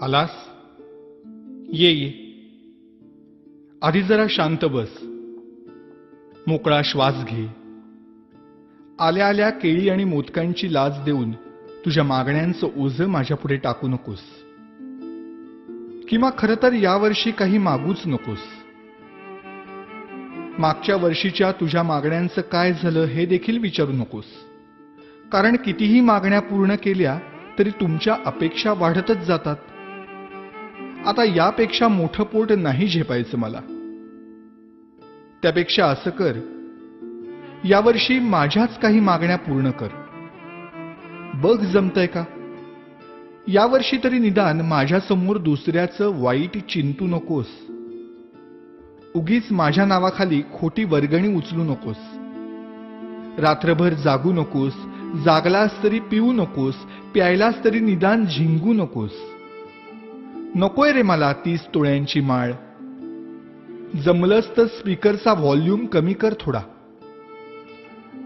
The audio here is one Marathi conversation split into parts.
आलास? ये ये. आधी जरा शांत बस. मोकळा श्वास घे. आल्या आल्या केळी आणि मोदकांची लाच देऊन तुझ्या मागण्यांचं ओझं माझ्यापुढे टाकू नकोस. किंवा खरं तर यावर्षी काही मागूच नकोस. मागच्या वर्षीच्या तुझ्या मागण्यांचं काय झालं हे देखील विचारू नकोस. कारण कितीही मागण्या पूर्ण केल्या तरी तुमच्या अपेक्षा वाढतच जातात. आता यापेक्षा मोठं पोट नाही झेपायचं मला. त्यापेक्षा असं कर, यावर्षी माझ्याच काही मागण्या पूर्ण कर. बघ जमतंय का? यावर्षी तरी निदान माझ्यासमोर दुसऱ्याचं वाईट चिंतू नकोस. उगीच माझ्या नावाखाली खोटी वर्गणी उचलू नकोस. रात्रभर जागू नकोस. जागलास तरी पिऊ नकोस. प्यायलास तरी निदान झिंगू नकोस. नकोय रे मला 30 तोळ्यांची माळ. जमलंच तर स्पीकरचा व्हॉल्यूम कमी कर थोडा.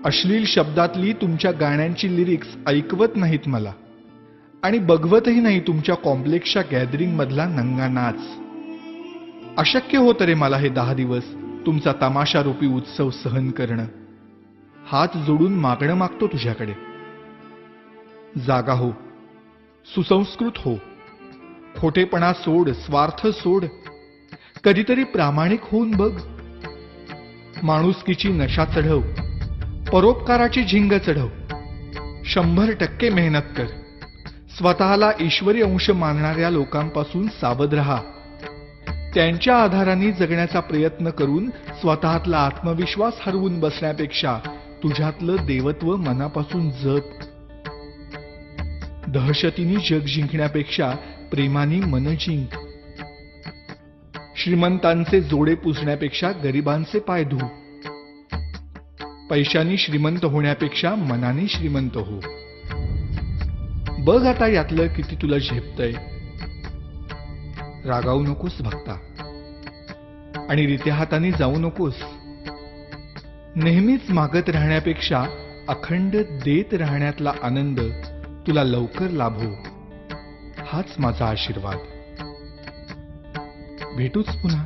अश्लील शब्दातली तुमच्या गाण्यांची लिरिक्स ऐकवत नाहीत मला. आणि बघवतही नाही तुमच्या कॉम्प्लेक्सच्या गॅदरिंग मधला नंगा नाच. अशक्य होतं रे मला हे 10 दिवस तुमचा तमाशारूपी उत्सव सहन करणं. हात जोडून मागणं मागतो तुझ्याकडे. जागा हो. सुसंस्कृत हो. खोटेपणा सोड. स्वार्थ सोड. कधीतरी प्रामाणिक होऊन बघ. माणुसकीची नशा चढव. परोपकाराची झिंग चढव. 100% मेहनत कर. स्वतःला ईश्वरी अंश मानणाऱ्या लोकांपासून सावध राहा. त्यांच्या आधाराने जगण्याचा प्रयत्न करून स्वतःतला आत्मविश्वास हरवून बसण्यापेक्षा तुझ्यातलं देवत्व मनापासून जप. दहशतीने जग जिंकण्यापेक्षा प्रेमाने मन जिंक. श्रीमंतांचे जोडे पुसण्यापेक्षा गरिबांचे पाय धु. पैशाने श्रीमंत होण्यापेक्षा मनाने श्रीमंत हो. बघ आता यातलं किती तुला झेपतंय. रागावू नकोस भक्ता. आणि रित्या हाताने जाऊ नकोस. नेहमीच मागत राहण्यापेक्षा अखंड देत राहण्यातला आनंद तुला लवकर लाभो. हाच माझा आशीर्वाद. भेटूच पुन्हा.